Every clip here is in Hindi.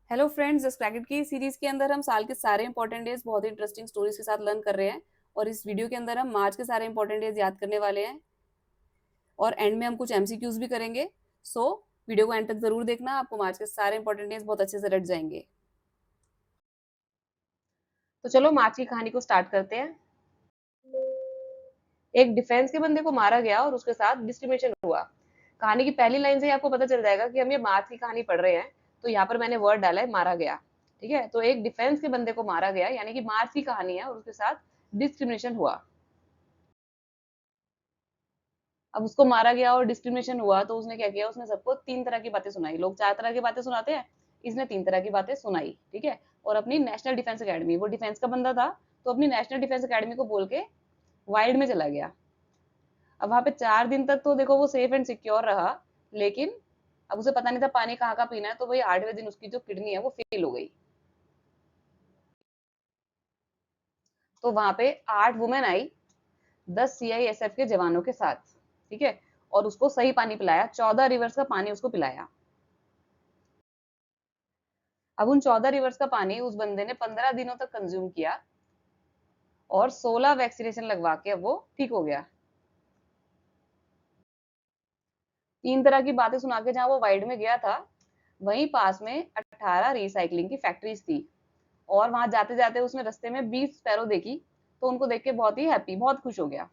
हेलो फ्रेंड्स, जस्ट क्रैकेट की सीरीज के अंदर हम साल के सारे इंपॉर्टेंट डेज बहुत ही इंटरेस्टिंग स्टोरीज के साथ लर्न कर रहे हैं। और इस वीडियो के अंदर हम मार्च के सारे इंपॉर्टेंट डेज याद करने वाले हैं और एंड में हम कुछ एमसीक्यूज भी करेंगे। सो वीडियो को एंड तक जरूर देखना, आपको मार्च के सारे इंपॉर्टेंट डेज बहुत अच्छे से रट जाएंगे। तो चलो मार्च की कहानी को स्टार्ट करते हैं। एक डिफेंस के बंदे को मारा गया और उसके साथ डिस्क्रिमिनेशन हुआ। कहानी की पहली लाइन से ही आपको पता चल जाएगा कि हम ये मार्च की कहानी पढ़ रहे हैं। तो यहाँ पर मैंने वर्ड डाला है मारा गया। ठीक है, तो एक डिफेंस के बंदे को मारा गया यानी कि मार्च की कहानी है और उसके साथ डिस्क्रिमिनेशन हुआ। अब उसको मारा गया और डिस्क्रिमिनेशन हुआ तो उसने क्या किया, उसने सबको तीन तरह की बातें सुनाई। लोग चार तरह की बातें सुनाते हैं, इसने तीन तरह की बातें सुनाई। ठीक है, और अपनी नेशनल डिफेंस अकेडमी, वो डिफेंस का बंदा था तो अपनी नेशनल डिफेंस अकेडमी को बोल के वाइल्ड में चला गया। अब वहां पे 4 दिन तक तो देखो वो सेफ एंड सिक्योर रहा, लेकिन अब उसे पता नहीं था पानी कहाँ का पीना है, तो वही 8वें दिन उसकी जो किडनी है वो फेल हो गई। तो वहां पे 8 वुमेन आई 10 CISF के जवानों के साथ। ठीक है, और उसको सही पानी पिलाया, 14 रिवर्स का पानी उसको पिलाया। अब उन 14 रिवर्स का पानी उस बंदे ने 15 दिनों तक कंज्यूम किया और 16 वैक्सीनेशन लगवा के अब वो ठीक हो गया। तीन तरह की बातें सुना के जहां वो वाइड में गया था, वहीं पास में 18 रिसाइकलिंग की फैक्ट्रीज थी। और वहां जाते जाते उसने रास्ते में 20 स्पैरो देखी, तो उनको देख के बहुत ही हैप्पी, बहुत खुश हो गया।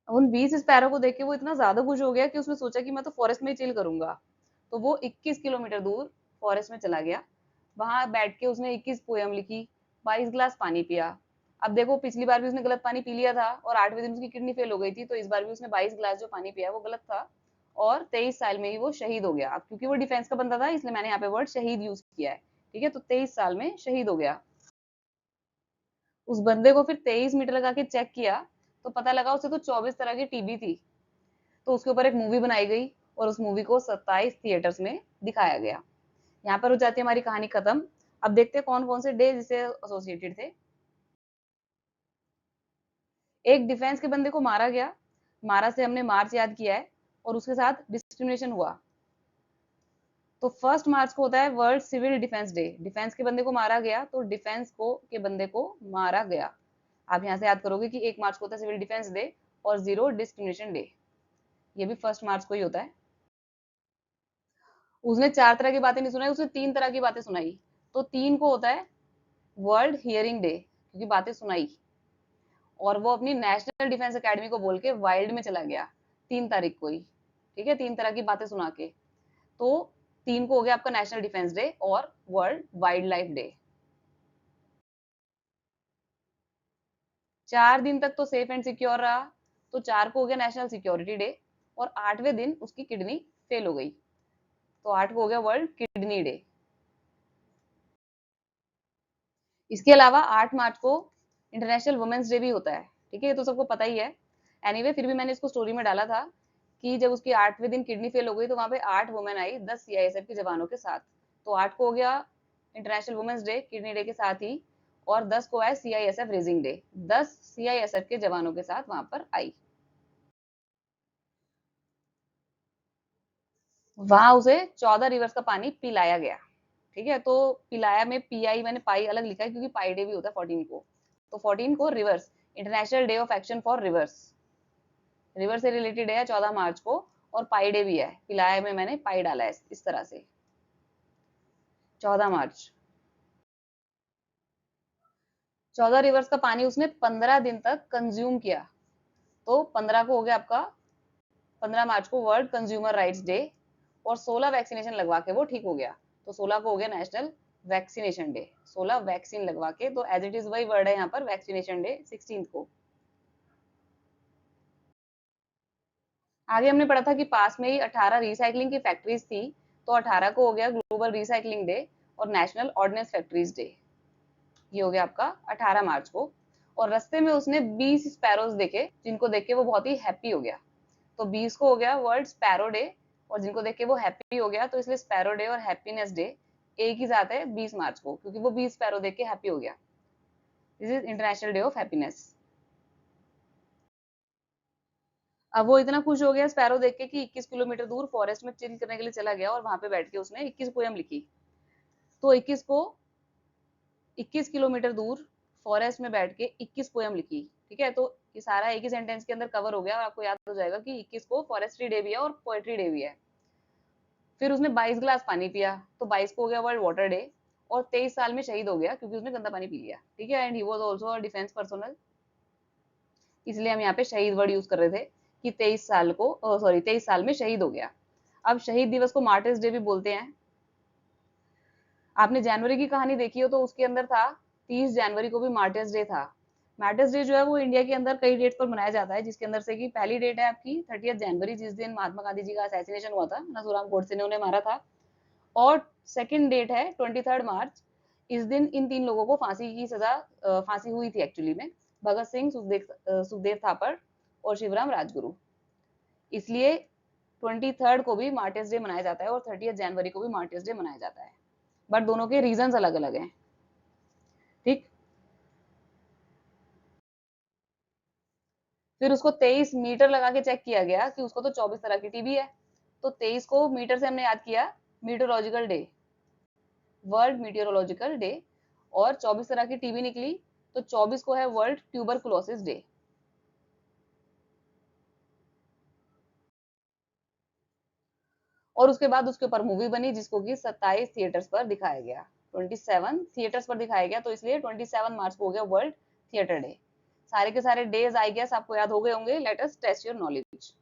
उन 20 स्पैरो को देख के वो इतना ज्यादा खुश हो गया कि उसने सोचा कि मैं तो फॉरेस्ट में ही चिल करूंगा। तो वो 21 किलोमीटर दूर फॉरेस्ट में चला गया। वहां बैठ के उसने 21 पोयम लिखी, 22 ग्लास पानी पिया। अब देखो, पिछली बार भी उसने गलत पानी पी लिया था और 8वें दिन उसकी किडनी फेल हो गई थी, तो इस बार भी उसने 22 ग्लास जो पानी पिया वो गलत था। और 23 साल में ही वो शहीद हो गया। अब क्योंकि वो डिफेंस का बंदा था इसलिए मैंने यहाँ पे वर्ड शहीद यूज किया है। ठीक है, तो 23 साल में शहीद हो गया। उस बंदे को फिर 23 मीटर लगा के चेक किया, तो पता लगा उसे तो 24 तरह की टीबी थी। तो उसके ऊपर एक मूवी बनाई गई और उस मूवी को 27 थिएटर्स में दिखाया गया। यहाँ पर हो जाती है हमारी कहानी खत्म। अब देखते हैं कौन कौन से डे जिससे एसोसिएटेड थे। एक डिफेंस के बंदे को मारा गया, मारा से हमने मार्च याद किया है, और उसके साथ डिस्क्रिमिनेशन हुआ। तो 1 मार्च को होता है world civil defence day. Defence के बंदे को मारा गया तो डिफेंस को के बंदे को मारा गया। आप यहाँ से याद करोगे कि 1 मार्च को होता है सिविल डिफेंस डे और 0 डिस्क्रिमिनेशन डे। ये भी 1 मार्च को ही होता है। उसने चार तरह की बातें नहीं सुनाई, उसने तीन तरह की बातें सुनाई। तो 3 को होता है वर्ल्ड हियरिंग डे, क्योंकि बातें सुनाई। और वो अपनी नेशनल डिफेंस अकेडमी को बोल के वाइल्ड में चला गया 3 तारीख को ही। ठीक है, 3 तरह की बातें सुना के। तो 3 को हो गया आपका नेशनल डिफेंस डे और वर्ल्ड वाइल्ड लाइफ डे। 4 दिन तक तो सेफ एंड सिक्योर रहा, तो 4 को हो गया नेशनल सिक्योरिटी डे। और 8वें दिन उसकी किडनी फेल हो गई, तो 8 को हो गया वर्ल्ड किडनी डे। इसके अलावा 8 मार्च को इंटरनेशनल वुमेन्स डे भी होता है। ठीक है, ये तो सबको पता ही है। एनीवे फिर भी मैंने इसको स्टोरी में डाला था कि जब उसकी 8वें दिन किडनी फेल हो गई तो वहां पे 8 वुमेन आई 10 CISF के जवानों के साथ। तो 8 को हो गया international women's day kidney day के साथ ही, और 10 को है CISF रेजिंग डे। 10 CISF के जवानों के साथ वहां पर आई। वहां उसे 14 रिवर्स का पानी पिलाया गया। ठीक है, तो पिलाया में PI मैंने पाई अलग लिखा है क्योंकि पाई डे भी होता है 14 को। तो 14 को reverse, international day of action for reverse, river से रिलेटेड है 14 मार्च को। और पाई डे भी है, पिलाया में मैंने पाई डाला है इस तरह से। 14 मार्च, 14 रिवर्स का पानी उसने 15 दिन तक कंज्यूम किया। तो 15 को हो गया आपका, 15 मार्च को वर्ल्ड कंज्यूमर राइट्स डे। और 16 वैक्सीनेशन लगवा के वो ठीक हो गया। तो 16 को हो गया नेशनल वैक्सीनेशन डे। 16 वैक्सीन लगवा के, तो एज इट इज वही वर्ड है यहाँ पर, वैक्सीनेशन डे 16 को। आगे हमने पढ़ा था कि पास में ही 18 रिसाइकलिंग की फैक्ट्रीज थी। तो 18 को हो गया ग्लोबल रिसाइकलिंग डे और नेशनल ऑर्डिनेंस फैक्ट्रीज डे। ये हो गया आपका 18 मार्च को। और रास्ते में उसने 20 स्पैरोज देखे, जिनको देख के वो बहुत ही हैप्पी हो गया। तो 20 को हो गया वर्ल्ड स्पैरो डे, और जिनको देख के वो हैप्पी हो गया, तो इसलिए स्पैरो डे और हैप्पीनेस डे एक ही साथ है 20 मार्च को, क्योंकि वो 20 स्पैरो देख के हैप्पी हो गया। This is international day of happiness. अब वो इतना खुश हो गया स्पैरो देख के कि 21 किलोमीटर दूर फॉरेस्ट में चिल करने के लिए चला गया और वहां पे बैठ के उसने 21 पोयम लिखी। तो 21 किलोमीटर दूर फॉरेस्ट में बैठ के 21 पोयम लिखी। ठीक है, तो ये सारा एक ही सेंटेंस के अंदर कवर हो गया और आपको याद हो जाएगा कि 21 को फॉरेस्ट्री डे भी है और पोएट्री डे भी है। फिर उसने 22 गिलास पानी पिया, तो 22 को हो गया वर्ल्ड वाटर डे, और 23 साल में शहीद हो गया क्योंकि उसने गंदा पानी पी लिया। ठीक है, and he was also a defence personnel, इसलिए हम यहाँ पे शहीद वर्ड यूज कर रहे थे कि 23 साल में शहीद हो गया। अब शहीद दिवस को मार्टिर्स डे भी बोलते हैं। आपने जनवरी की कहानी देखी हो तो उसके अंदर था 30 जनवरी को भी मार्टिर्स डे था। मार्टिर्स डे जो है वो इंडिया के अंदर कई डेट पर मनाया जाता है, जिसके अंदर से कि पहली डेट है आपकी 30 जनवरी, जिस दिन महात्मा गांधी जी का असैसिनेशन हुआ था, नाथूराम गोडसे ने उन्हें मारा था। और सेकंड डेट है 23 मार्च। इस दिन इन तीन लोगों को फांसी की सजा फांसी हुई थी एक्चुअली में, भगत सिंह, सुखदेव थापर और शिवराम राजगुरु। इसलिए 23 को भी मार्टिर्स डे मनाया जाता है और 30 जनवरी को भी मार्टिर्स डे मनाया जाता है, बट दोनों के रीजंस अलग अलग हैं। ठीक, फिर उसको 23 मीटर लगा के चेक किया गया कि उसको तो 24 तरह की टीबी है, तो 23 को मीटर से हमने याद किया meteorological day, world meteorological day, और 24 तरह की टीबी निकली तो 24 को है वर्ल्ड ट्यूबरकुलोसिस डे। और उसके बाद उसके ऊपर मूवी बनी जिसको कि 27 थिएटर्स पर दिखाया गया, 27 थिएटर्स पर दिखाया गया, तो इसलिए 27 मार्च को हो गया वर्ल्ड थिएटर डे। सारे के सारे डेज आई गेस आपको याद हो गए होंगे। Let us test your knowledge.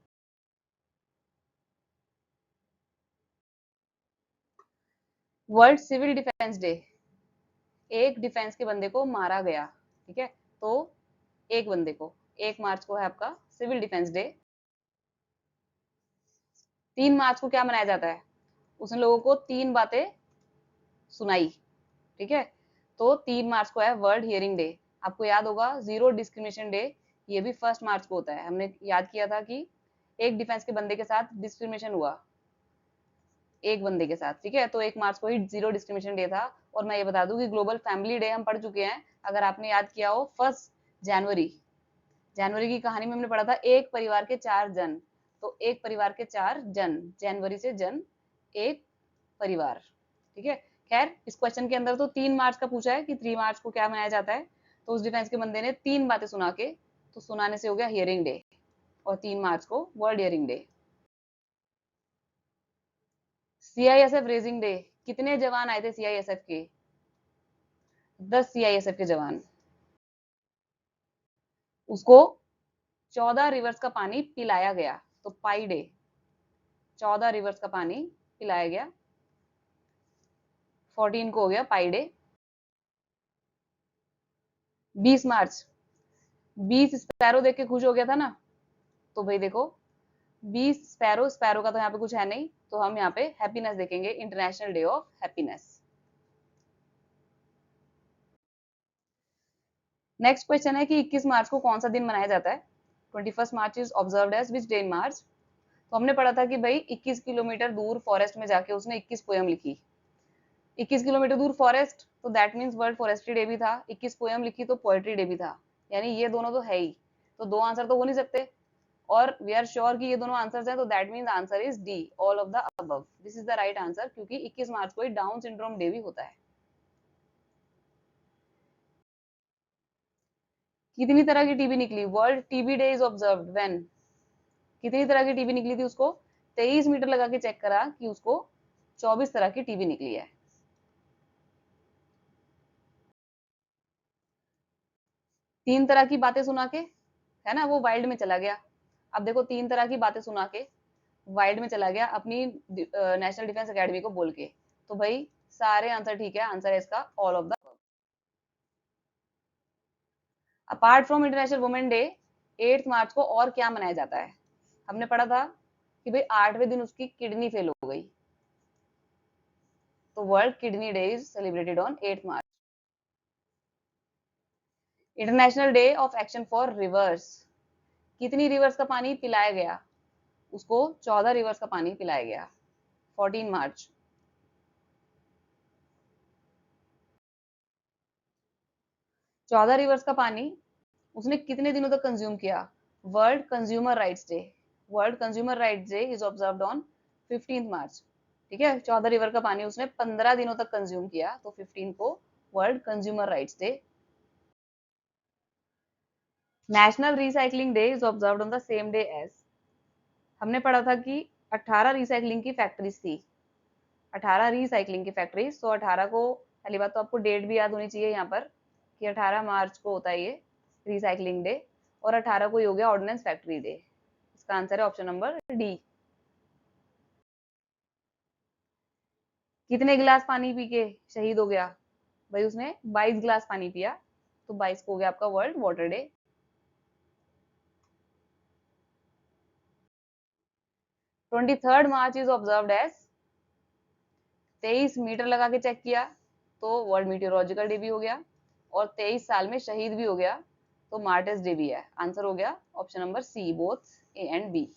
World civil defence day, एक डिफेंस के बंदे को मारा गया। ठीक है, तो एक बंदे को 1 मार्च को है आपका सिविल डिफेंस डे। 3 मार्च को क्या मनाया जाता है? उसने लोगों को 3 बातें सुनाई। ठीक है, तो 3 मार्च को है वर्ल्ड हियरिंग डे। आपको याद होगा जीरो डिस्क्रिमिनेशन डे, ये भी 1 मार्च को होता है। हमने याद किया था कि एक डिफेंस के बंदे के साथ डिस्क्रिमिनेशन हुआ, एक बंदे के साथ। ठीक है, तो 1 मार्च को ही जीरो डिस्क्रिमिनेशन डे था। और मैं ये बता दूं कि ग्लोबल फैमिली डे हम पढ़ चुके हैं, अगर आपने याद किया हो। 1 जनवरी, जनवरी की कहानी में हमने पढ़ा था एक परिवार के 4 जन, तो एक परिवार के 4 जन, जनवरी से जन, एक परिवार। ठीक है, खैर इस क्वेश्चन के अंदर तो 3 मार्च का पूछा है कि 3 मार्च को क्या मनाया जाता है, तो उस डिफेंस के बंदे ने 3 बातें सुना के, तो सुनाने से हो गया हियरिंग डे, और 3 मार्च को world hearing day. CISF raising day, कितने जवान आए थे सीआईएसएफ के? 10 सीआईएसएफ के जवान। उसको 14 रिवर्स का पानी पिलाया गया, तो पाई डे, 14 रिवर्स का पानी पिलाया गया। 14 को हो गया पाई डे। 20 मार्च, 20 स्पैरो देख के खुश हो गया था ना, तो भाई देखो 20 स्पैरो, स्पैरो का तो यहाँ पे कुछ है नहीं, तो हम यहाँ पे हैप्पीनेस देखेंगे, international day of happiness. Next question है कि 21 मार्च को कौन सा दिन मनाया जाता है? 21 March is observed as which day in March? तो हमने पढ़ा था कि भाई 21 किलोमीटर दूर फॉरेस्ट में जाके उसने 21 पोयम लिखी। 21 किलोमीटर दूर फॉरेस्ट, तो that means world forestry day भी था। 21 पोयम लिखी तो पोएट्री डे भी था, यानी ये दोनों तो है ही, तो दो आंसर तो हो नहीं सकते। और वी आर श्योर कि ये दोनों आंसर्स हैं, तो that means answer is D, all of the above. This is the right answer, क्योंकि 21 मार्च को ही डाउन सिंड्रोम डे भी होता है। कितनी तरह की टीबी निकली? World TB day is observed when? कितनी तरह की टीबी निकली थी उसको? 23 मीटर लगा के चेक करा कि उसको 24 तरह की टीबी निकली है। 3 तरह की बातें सुना के, है ना, वो वाइल्ड में चला गया। अब देखो 3 तरह की बातें सुना के वाइल्ड में चला गया अपनी नेशनल डिफेंस एकेडमी को बोल के, तो भाई सारे आंसर ठीक है, आंसर है इसका all of the. Apart from international women day, 8 मार्च को और क्या मनाया जाता है? हमने पढ़ा था कि भाई 8वें दिन उसकी किडनी फेल हो गई, तो world kidney day is celebrated on 8 March. International day of action for reverse, कितनी रिवर्स का पानी पिलाया गया? उसको 14 रिवर्स का पानी पिलाया गया, 14 मार्च। 14 रिवर्स का पानी उसने कितने दिनों तक कंज्यूम किया? World consumer rights day, world consumer rights day is observed on 15 मार्च। ठीक है, चौदह रिवर का पानी उसने 15 दिनों तक कंज्यूम किया, तो 15 को world consumer rights day. National recycling day is observed on the same day as. हमने पढ़ा था कि 18 रिसाइकलिंग की फैक्ट्रीज थी, 18 रिसाइकलिंग की फैक्ट्रीज। तो 18 को, पहली बात तो आपको डेट भी याद होनी चाहिए यहाँ पर कि 18 मार्च को होता है ये रिसाइकलिंग डे, और 18 को ही हो गया ऑर्डिनेंस फैक्ट्री डे। इसका आंसर है ऑप्शन नंबर डी। कितने गिलास पानी पी के शहीद हो गया? भाई उसने 22 गिलास पानी पिया, तो 22 को हो गया आपका world water day. 23 March is observed as, 23 meter लगा के चेक किया तो वर्ल्ड मीटियोलॉजिकल डे भी हो गया, और 23 साल में शहीद भी हो गया तो मार्टिस डे भी है। आंसर हो गया option number C, both A and B.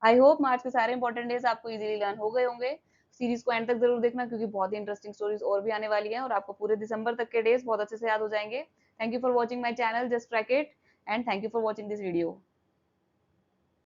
I hope मार्च के सारे इंपॉर्टेंट डेज आपको इजीली लर्न हो गए होंगे। सीरीज को एंड तक जरूर देखना, क्योंकि बहुत ही इंटरेस्टिंग स्टोरीज और भी आने वाली हैं, और आपको पूरे दिसंबर तक के डेज बहुत अच्छे से याद हो जाएंगे। Thank you for watching my channel just crack it, and thank you for watching this video.